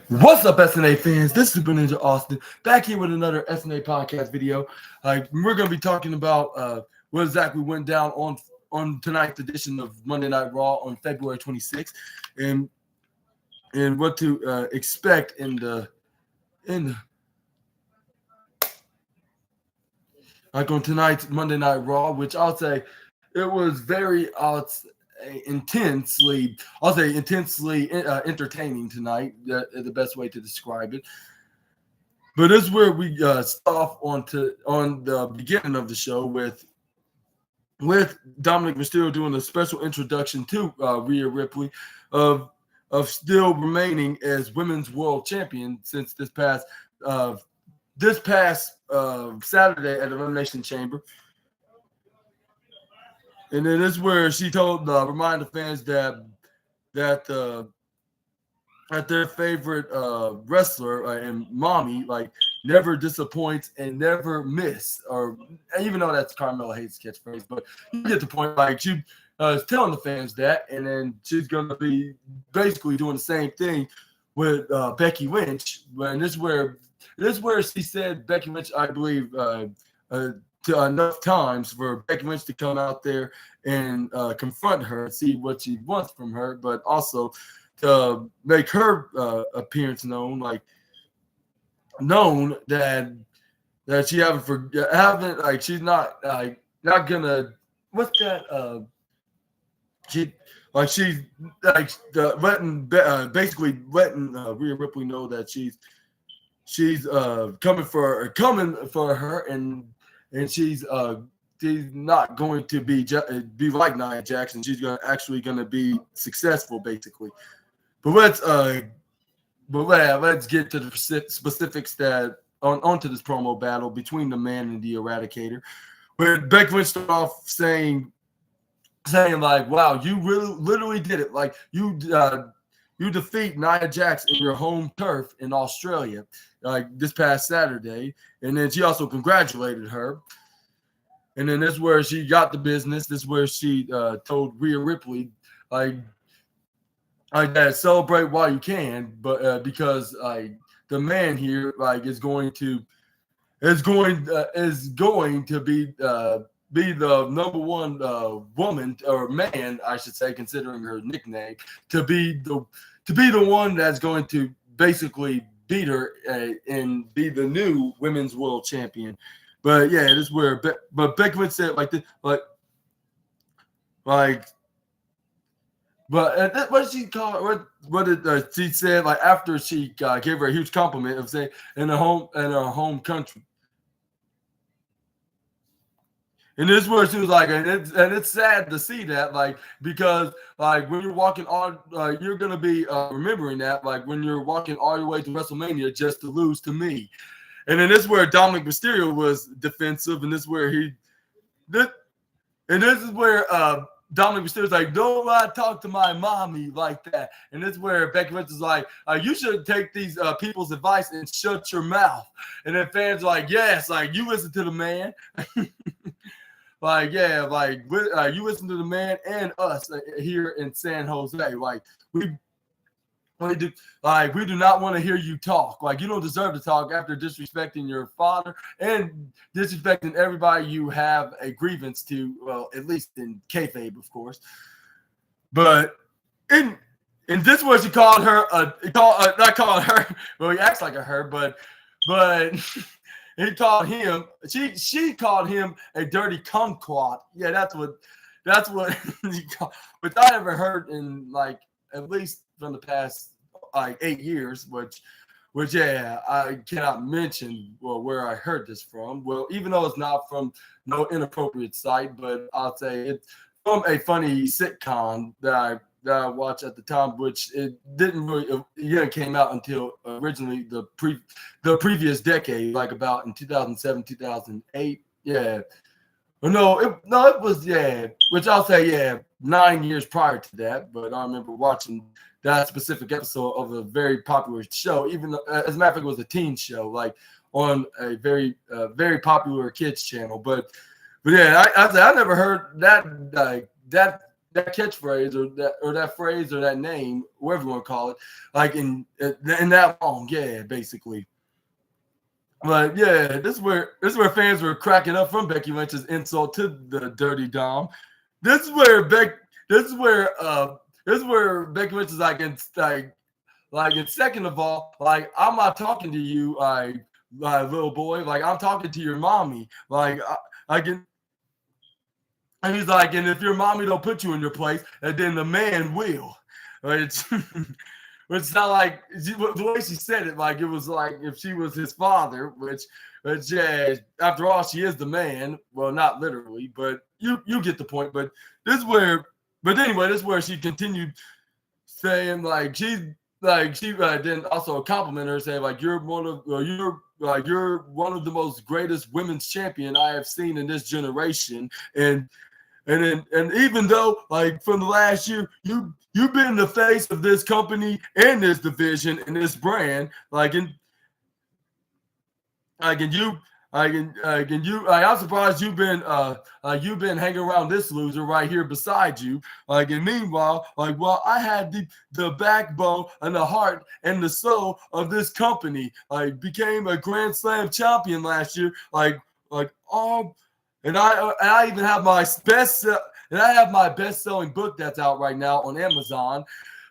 What's up, SNA fans? This is Super Ninja Austin back here with another SNA podcast video. We're going to be talking about what exactly went down on tonight's edition of Monday Night Raw on February 26th, and what to expect in on tonight's Monday Night Raw, which I'll say it was very intensely entertaining tonight. The best way to describe it. But this is where we start off on the beginning of the show with Dominic Mysterio doing a special introduction to Rhea Ripley of still remaining as Women's World Champion since this past Saturday at Elimination Chamber. And then this is where she told remind the fans that their favorite wrestler and mommy never disappoints and never miss, or even though that's Carmella Hayes' catchphrase, but you get the point. She is telling the fans that, and then she's gonna be basically doing the same thing with Becky Lynch. And this is where she said Becky Lynch, I believe, to enough times for Becky Lynch to come out there and confront her and see what she wants from her, but also to make her appearance known that she she's not gonna what's that she's basically letting Rhea Ripley know that she's coming for her, and she's not going to be like Nia Jackson. She's actually going to be successful, basically. But let's get to the specifics that onto this promo battle between the Man and the Eradicator, where Becky Lynch started off saying wow, you really literally did it. You defeat Nia Jax in your home turf in Australia, this past Saturday. And then she also congratulated her. And then this is where she got the business. This is where she told Rhea Ripley, celebrate while you can, but because the man here is going to be the number one woman, or man, I should say, considering her nickname, to be the one that's going to basically beat her and be the new Women's World Champion. But yeah, this is where Becky Lynch said like this, but what did she call it? What did she said after she gave her a huge compliment of saying in her home country. And this is where she was and it's sad to see that, because when you're walking on, you're gonna be remembering that, when you're walking all your way to WrestleMania just to lose to me. And then this is where Dominic Mysterio was defensive, and this is where Dominic Mysterio's don't talk to my mommy like that. And this is where Becky Lynch is you should take these people's advice and shut your mouth. And then fans are yes, you listen to the man. You listen to the man and us here in San Jose. We do not want to hear you talk. You don't deserve to talk after disrespecting your father and disrespecting everybody you have a grievance to. Well, at least in kayfabe, of course. But in this was she called her not calling her. Well, he acts like a her, but. He called him. She called him a dirty kumquat. Yeah, that's what he called. Which I never heard in at least from the past 8 years. Which yeah, I cannot mention where I heard this from. Well, even though it's not from no inappropriate site, but I'll say it's from a funny sitcom that I watched at the time, which it came out until originally the previous decade, about in 2007, 2008. Yeah. Well, it was, which I'll say, 9 years prior to that. But I remember watching that specific episode of a very popular show, even though, as a matter of fact, it was a teen show, on a very, very popular kids channel. But yeah, I never heard that that catchphrase or that phrase or that name, whatever you want to call it, like in that long, yeah, basically. But yeah, this is where fans were cracking up from Becky Lynch's insult to the Dirty Dom. This is where this is where Becky Lynch is like and second of all, like I'm not talking to you, little boy, like I'm talking to your mommy, like I can. And he's like, and if your mommy don't put you in your place, and then the man will. Which it's not like the way she said it, like it was like if she was his father, which yeah, after all, she is the man. Well, not literally, but you get the point. But anyway, this is where she continued saying like she then also complimented her, saying like you're one of the most greatest women's champion I have seen in this generation, and even though like from the last year you've been the face of this company and this division and this brand, I'm surprised you've been hanging around this loser right here beside you. And meanwhile, I had the backbone and the heart and the soul of this company. I became a Grand Slam champion last year. And I even have my best-selling book that's out right now on Amazon.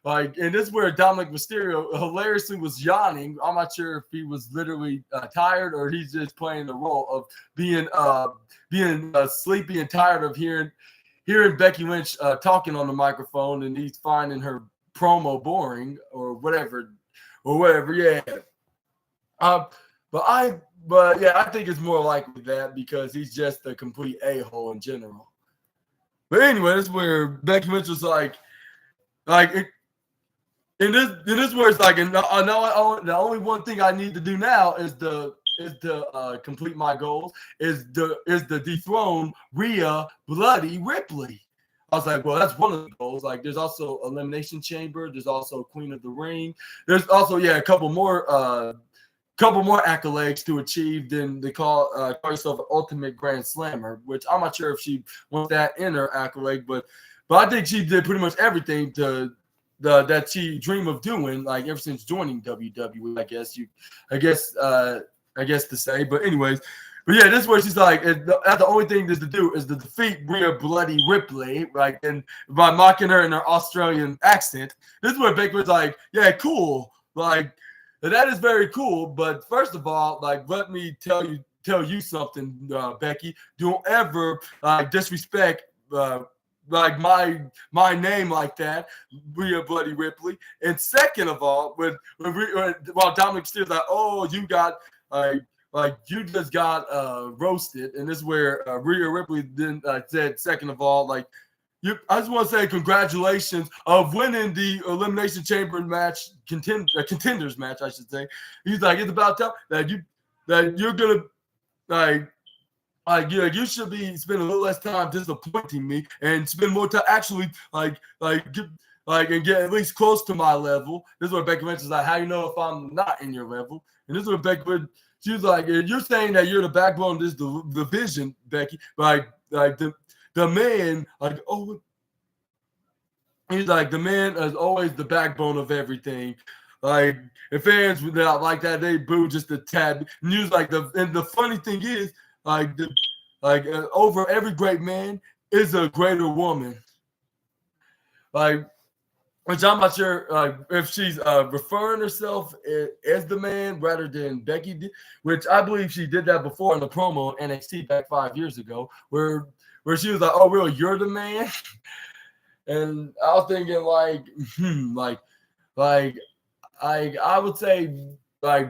And this is where Dominic Mysterio hilariously was yawning. I'm not sure if he was literally tired or he's just playing the role of being sleepy and tired of hearing Becky Lynch talking on the microphone, and he's finding her promo boring or whatever. Yeah. But yeah, I think it's more likely that because he's just a complete a-hole in general. But anyway, this is where Becky Lynch was in this where it's like, the only one thing I need to do now is to complete my goals is the dethrone Rhea Bloody Ripley. I was like, well, that's one of the goals. Like, there's also Elimination Chamber. There's also Queen of the Ring. There's also a couple more accolades to achieve than they call herself an Ultimate Grand Slammer, which I'm not sure if she wants that in her accolade, but I think she did pretty much everything that she dreamed of doing, like ever since joining WWE. I guess to say. But anyways, yeah, this is where she's like, the only thing to do is to defeat Rhea Bloody Ripley, right? And by mocking her in her Australian accent, this is where Becky was like, yeah, cool, like. That is very cool, but first of all, let me tell you something, Becky. Don't ever disrespect my name like that, Rhea Bloody Ripley. And second of all, while Dominic Steele's like, oh, you got you just got roasted, and this is where Rhea Ripley then said, second of all, I just want to say congratulations of winning the Elimination Chamber match, contenders match, I should say. He's like, it's about time that you're gonna you should be spending a little less time disappointing me and spend more time actually and get at least close to my level. This is what Becky Lynch is like. How you know if I'm not in your level? And this is what Becky Lynch. She's like, you're saying that you're the backbone of this division, Becky. The man, he's like, the man is always the backbone of everything. If fans without like that, they boo just a tad. And he was like, and the funny thing is, over every great man is a greater woman. Which I'm not sure if she's referring herself as the man rather than Becky did, which I believe she did that before in the promo in NXT back 5 years ago, where she was like, oh, really, you're the man? And I was thinking I would say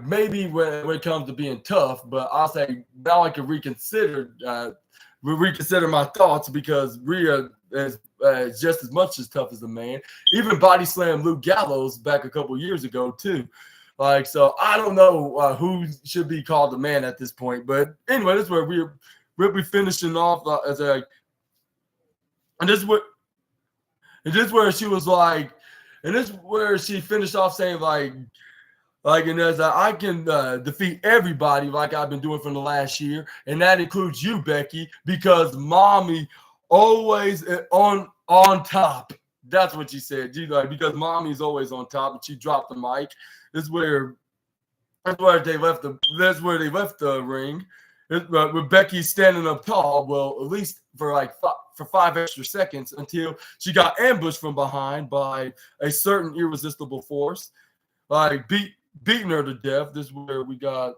maybe when it comes to being tough, but I'll say now I can reconsider my thoughts because Rhea is just as much as tough as the man. Even body slammed Luke Gallows back a couple years ago too. So I don't know who should be called the man at this point. But anyway, this is where we'll be finishing off and this is where she was like, and this is where she finished off saying and as I can defeat everybody like I've been doing for the last year, and that includes you, Becky, because mommy always on top. That's what she said. She like, because mommy's always on top, and she dropped the mic. This is where they left the ring. With Becky standing up tall, well, at least for like for 5 extra seconds, until she got ambushed from behind by a certain irresistible force, like beating her to death. This is where we got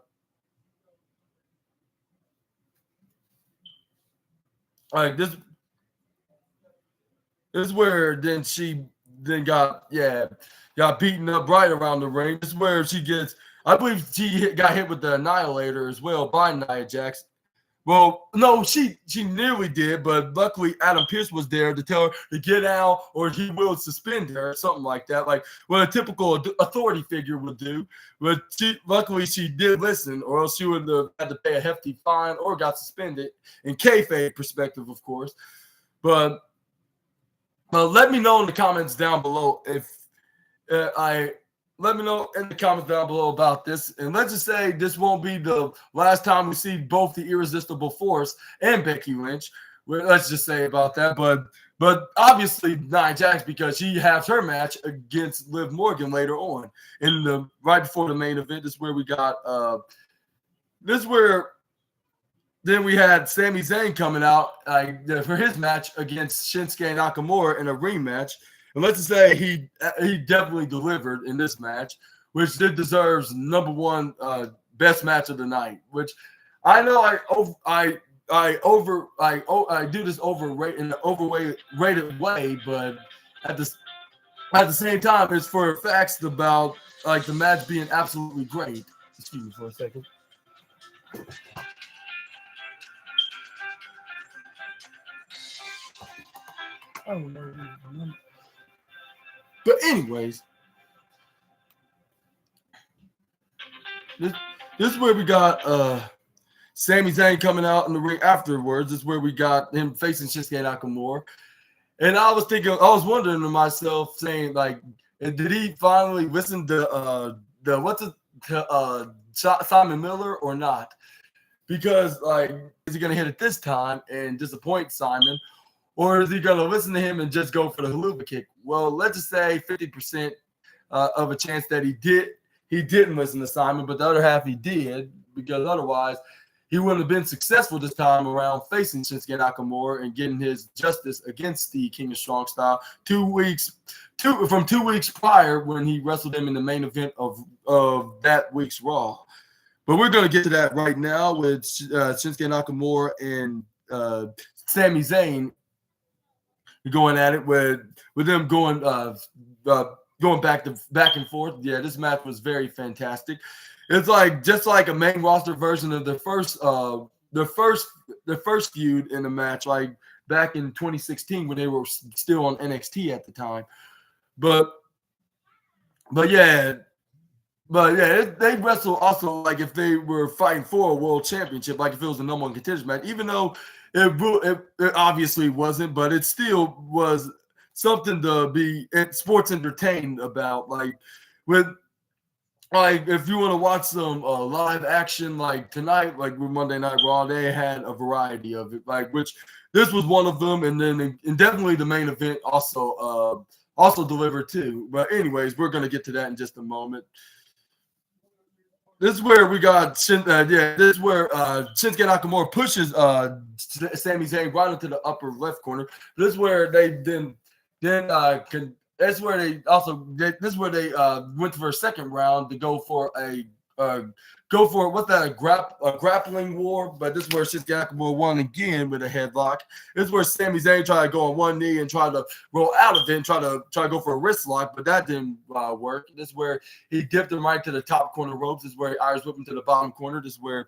like this. This is where then she got beaten up right around the ring. This is where she gets. I believe she got hit with the Annihilator as well by Nia Jax. Well, no, she nearly did, but luckily Adam Pearce was there to tell her to get out or he will suspend her, something like that, like what a typical authority figure would do. But luckily she did listen, or else she would have had to pay a hefty fine or got suspended in kayfabe perspective, of course. But let me know in the comments down below if let me know in the comments down below about this. And let's just say this won't be the last time we see both the Irresistible Force and Becky Lynch. Let's just say about that. But obviously Nia Jax, because she has her match against Liv Morgan later on right before the main event. This is where we got then we had Sami Zayn coming out for his match against Shinsuke Nakamura in a rematch. And let's just say he definitely delivered in this match, which deserves #1 best match of the night. Which I know I do this in an overrated way, but at the same time, it's for facts about like the match being absolutely great. Excuse me for a second. Oh no. But anyways, this is where we got Sami Zayn coming out in the ring afterwards. This is where we got him facing Shinsuke Nakamura. And I was wondering to myself, saying like, did he finally listen to Simon Miller or not? Because like, is he gonna hit it this time and disappoint Simon? Or is he going to listen to him and just go for the haluva kick? Well, let's just say 50% of a chance that he didn't listen to Simon, but the other half he did, because otherwise he wouldn't have been successful this time around facing Shinsuke Nakamura and getting his justice against the King of Strong Style 2 weeks prior when he wrestled him in the main event of that week's Raw. But we're going to get to that right now with Shinsuke Nakamura and Sami Zayn going at it with them going back and forth. Yeah, this match was very fantastic. It's like just like a main roster version of the first feud in the match, like back in 2016 when they were still on NXT at the time. But they wrestle also like if they were fighting for a world championship, like if it was a #1 contender match, even though it obviously wasn't, but it still was something to be sports entertained about. Like if you want to watch some live action, like tonight, like with Monday Night Raw, they had a variety of it, like which this was one of them, and definitely the main event also delivered too. But anyways, we're gonna get to that in just a moment. This is where we got this is where Shinsuke Nakamura pushes Sami Zayn right into the upper left corner. This is where they went for a second round to go for a grappling war, but this is where Shinsuke Nakamura won again with a headlock. This is where Sami Zayn tried to go on one knee and try to roll out of it and try to go for a wrist lock, but that didn't work. This is where he dipped him right to the top corner ropes. This is where he Irish whipped him to the bottom corner. This is where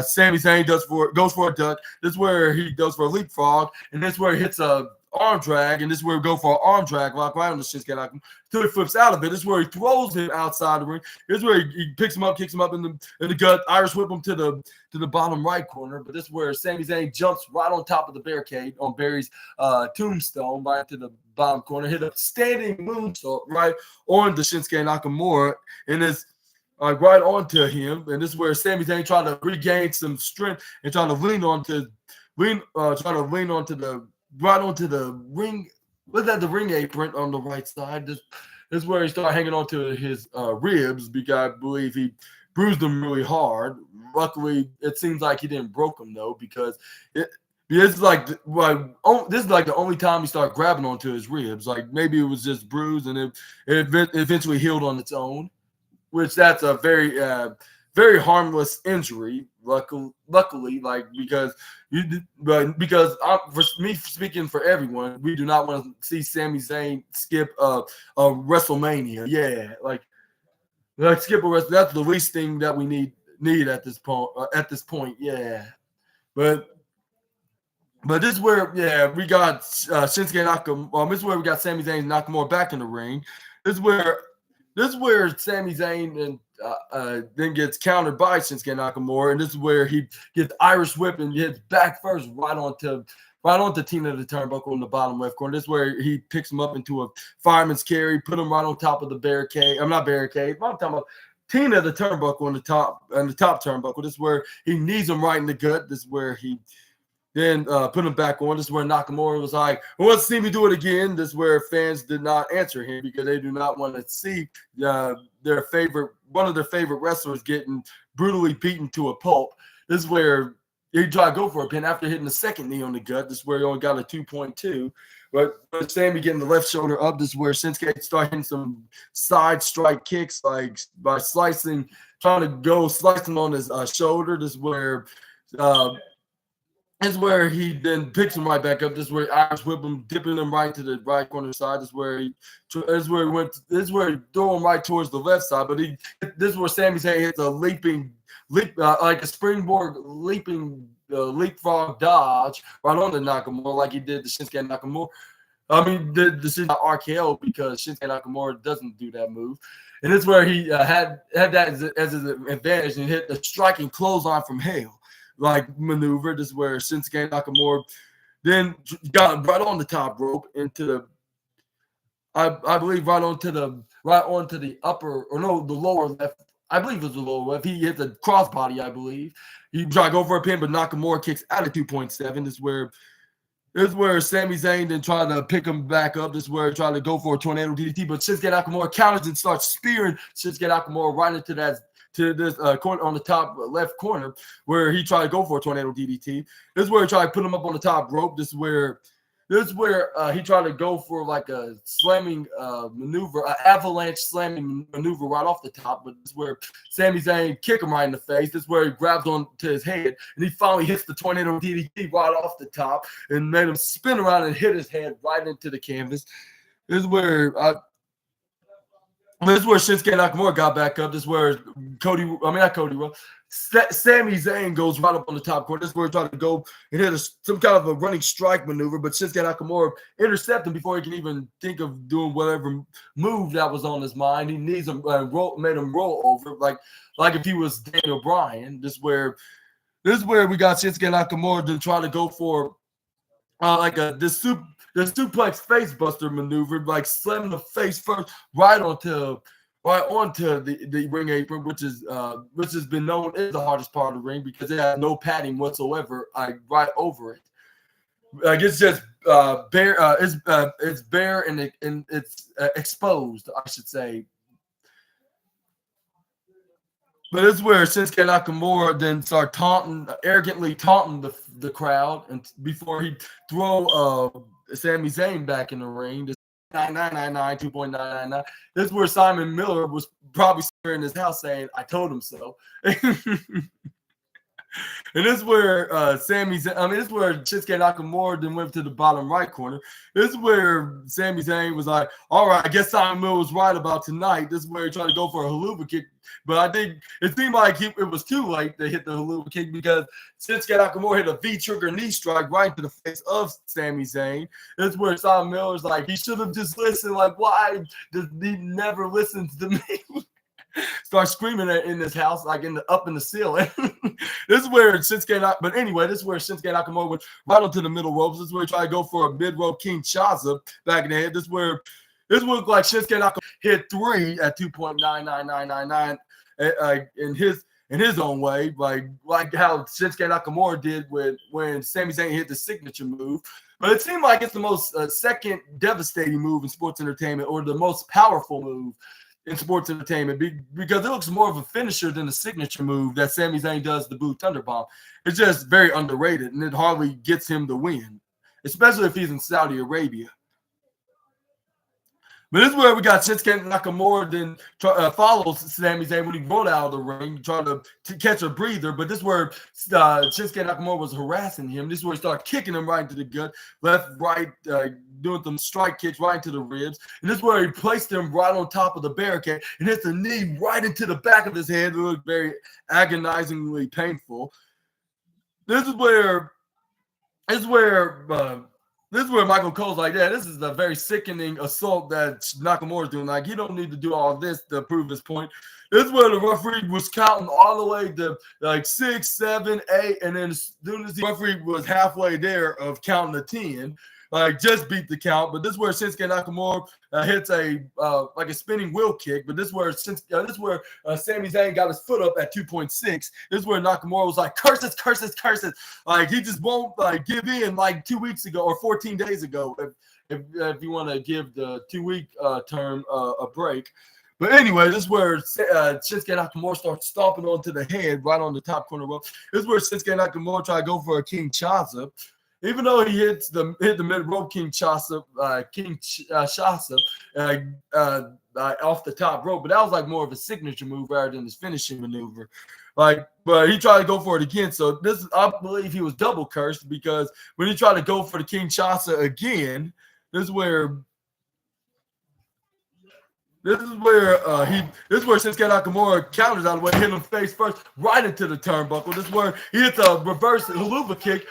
Sami Zayn goes for a duck. This is where he goes for a leapfrog, and this is where he hits a arm drag, and this is where we go for an arm drag lock right on the Shinsuke Nakamura until he flips out of it. This is where he throws him outside the ring. This is where he picks him up, kicks him up in the gut, Irish whip him to the bottom right corner. But this is where Sami Zayn jumps right on top of the barricade on Barry's tombstone right to the bottom corner, hit a standing moonsault right on the Shinsuke Nakamura, and it's right onto him. And this is where Sami Zayn tried to regain some strength and try to lean onto the ring was at the ring apron on the right side. This is where he started hanging on to his ribs because I believe he bruised them really hard. Luckily, it seems like he didn't broke them though, because this is like this is like the only time he started grabbing onto his ribs. Like maybe it was just bruised and it eventually healed on its own, which that's a very harmless injury. Luckily, like for me speaking for everyone, we do not want to see Sami Zayn skip a WrestleMania. Yeah, like skip a wrestle. That's the least thing that we need at this point. Yeah, but this is where we got Shinsuke Nakamura. This is where we got Sami Zayn and Nakamura back in the ring. This is where Sami Zayn and then gets countered by Shinsuke Nakamura, and this is where he gets Irish whip and hits back first right onto Tina the turnbuckle in the bottom left corner. This is where he picks him up into a fireman's carry, put him right on top of the barricade. I'm not barricade. I'm talking about Tina the turnbuckle on the top turnbuckle. This is where he knees him right in the gut. This is where he then put him back on. This is where Nakamura was like, "Who wants to see me do it again?" This is where fans did not answer him because they do not want to see one of their favorite wrestlers getting brutally beaten to a pulp. This is where he tried to go for a pin after hitting the second knee on the gut. This is where he only got a 2.2. But Sammy getting the left shoulder up. This is where Shinsuke started hitting some side strike kicks, like by slicing on his shoulder. This is where he then picks him right back up. This is where Irish whip him, dipping him right to the right corner side. This is where he threw him right towards the left side. But this is where Sami Zayn hits a like a springboard leapfrog dodge right on the Nakamura, like he did the Shinsuke Nakamura. I mean, the Shinsuke RKO, because Shinsuke Nakamura doesn't do that move. And this is where he had that as his advantage and hit the striking clothesline from hell like maneuver. This is where Shinsuke Nakamura then got right on the top rope into the I believe right onto the upper, or no, the lower left. I believe it was the lower left. He hit the crossbody, I believe. He tried to go for a pin, but Nakamura kicks out of 2.7. This is where Sami Zayn then tried to pick him back up. This is where he tried to go for a tornado DDT, but Shinsuke Nakamura counters and starts spearing Shinsuke Nakamura right into this corner on the top left corner, where he tried to go for a tornado DDT. This is where he tried to put him up on the top rope. This is where he tried to go for like a slamming maneuver, an avalanche slamming maneuver right off the top. But this is where Sami Zayn kicked him right in the face. This is where he grabs onto his head, and he finally hits the tornado DDT right off the top and made him spin around and hit his head right into the canvas. This is where Shinsuke Nakamura got back up. This is where Sami Zayn goes right up on the top corner. This is where he tried to go and hit some kind of a running strike maneuver, but Shinsuke Nakamura intercepted him before he can even think of doing whatever move that was on his mind. He made him roll over like if he was Daniel Bryan. This is where we got Shinsuke Nakamura then try to go for the suplex face buster maneuver, like slamming the face first right onto the ring apron, which has been known as the hardest part of the ring because it has no padding whatsoever, right over it. Like it's just bare. It's bare and it's exposed, I should say. But this is where Shinsuke Nakamura then started arrogantly taunting the crowd, and before he throw Sami Zayn back in the ring. 999, 2.999. This is where Simon Miller was probably sitting in his house saying, "I told him so." And this is where this is where Shinsuke Nakamura then went to the bottom right corner. This is where Sami Zayn was like, "All right, I guess Simon Miller was right about tonight." This is where he tried to go for a haluva kick, but I think it seemed like it was too late to hit the haluva kick because Shinsuke Nakamura hit a V-trigger knee strike right into the face of Sami Zayn. This is where Simon Miller's like, he should have just listened. Like, why does he never listen to me? Start screaming in this house, like up in the ceiling. This is where Shinsuke Nakamura went right onto the middle ropes. This is where he tried to go for a mid-rope Kinshasa back in the head. This looked like Shinsuke Nakamura hit 3 at 2.99999. And in his own way, like how Shinsuke Nakamura did when Sami Zayn hit the signature move. But it seemed like it's the most second devastating move in sports entertainment, or the most powerful move in sports entertainment, because it looks more of a finisher than the signature move that Sami Zayn does, the Blue Thunder Bomb. It's just very underrated, and it hardly gets him the win, especially if he's in Saudi Arabia. But this is where we got Shinsuke Nakamura then follows Sami Zayn when he rolled out of the ring, trying to catch a breather. But this is where Shinsuke Nakamura was harassing him. This is where he started kicking him right into the gut, left, right, doing some strike kicks right into the ribs. And this is where he placed him right on top of the barricade and hit the knee right into the back of his head. It looked very agonizingly painful. This is where Michael Cole's like, yeah, this is a very sickening assault that Nakamura's doing. Like, he don't need to do all this to prove his point. This is where the referee was counting all the way to like 6, 7, 8, and then as soon as the referee was halfway there of counting to 10, like just beat the count. But this is where Shinsuke Nakamura hits a like a spinning wheel kick. But this is where Sami Zayn got his foot up at 2.6. This is where Nakamura was like, curses, curses, curses. Like, he just won't like give in like 2 weeks ago or 14 days ago, if you want to give the 2-week term a break. But anyway, this is where Shinsuke Nakamura starts stomping onto the head right on the top corner rope. This is where Shinsuke Nakamura try to go for a King Chaza. Even though he hit the mid rope King Chaza off the top rope, but that was like more of a signature move rather than his finishing maneuver. Like, but he tried to go for it again. So this is, I believe, he was double cursed, because when he tried to go for the King Chaza again, this is where Shinsuke Nakamura counters out of the way, hit him face first, right into the turnbuckle. This is where he hits a reverse haluva kick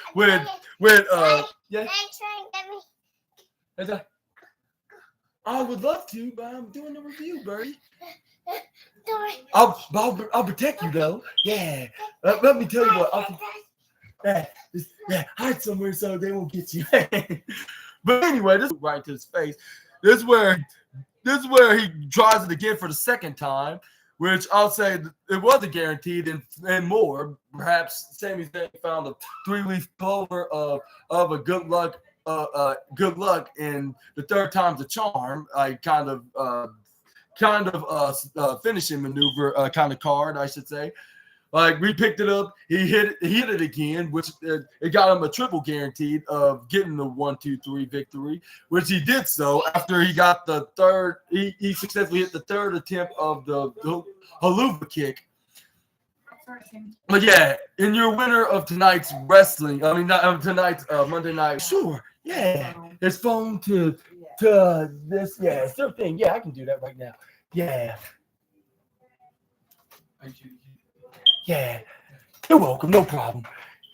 I would love to, but I'm doing a review, Birdie. I'll protect you though. Yeah. Let me tell you what. Hide somewhere so they won't get you. But anyway, this is right to his face. This is where he tries it again for the second time, which I'll say it wasn't guaranteed and more. Perhaps Sami Zayn found a 3-leaf clover of a good luck, and the third time's a charm. Kind of finishing maneuver kind of card, I should say. Like, we picked it up, he hit it again, which it got him a triple guaranteed of getting the 1-2-3 victory, which he did so after he got the third. He successfully hit the third attempt of the haluva kick. But yeah, and you're winner of tonight's wrestling. I mean, not tonight's Monday night. Sure, yeah, it's phone to this. Yeah, it's their thing. Yeah, I can do that right now. Yeah. Yeah, you're welcome. No problem.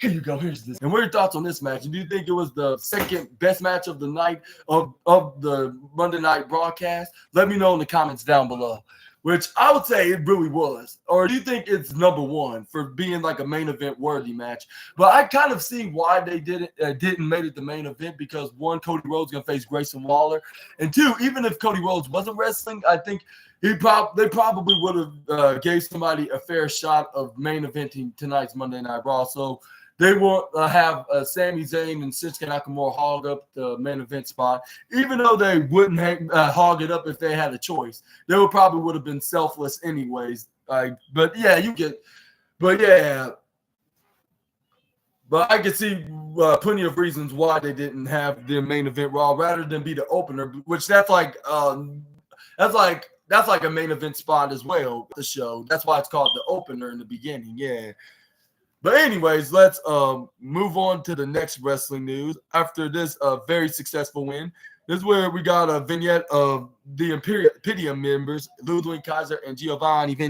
Here you go. Here's this. And what are your thoughts on this match? Do you think it was the second best match of the night of the Monday night broadcast? Let me know in the comments down below, which I would say it really was. Or do you think it's number one for being like a main event worthy match? But I kind of see why they didn't make it the main event, because one, Cody Rhodes going to face Grayson Waller, and two, even if Cody Rhodes wasn't wrestling, I think they probably would have gave somebody a fair shot of main eventing tonight's Monday Night Raw. So they will have Sami Zayn and Shinsuke Nakamura hog up the main event spot, even though they wouldn't hog it up if they had a choice. They would have been selfless anyways. But I could see plenty of reasons why they didn't have the main event Raw rather than be the opener, which that's like a main event spot as well, the show. That's why it's called the opener in the beginning, yeah. But anyways, let's move on to the next wrestling news. After this very successful win, this is where we got a vignette of the Imperium members, Ludwig Kaiser and Giovanni Vinci.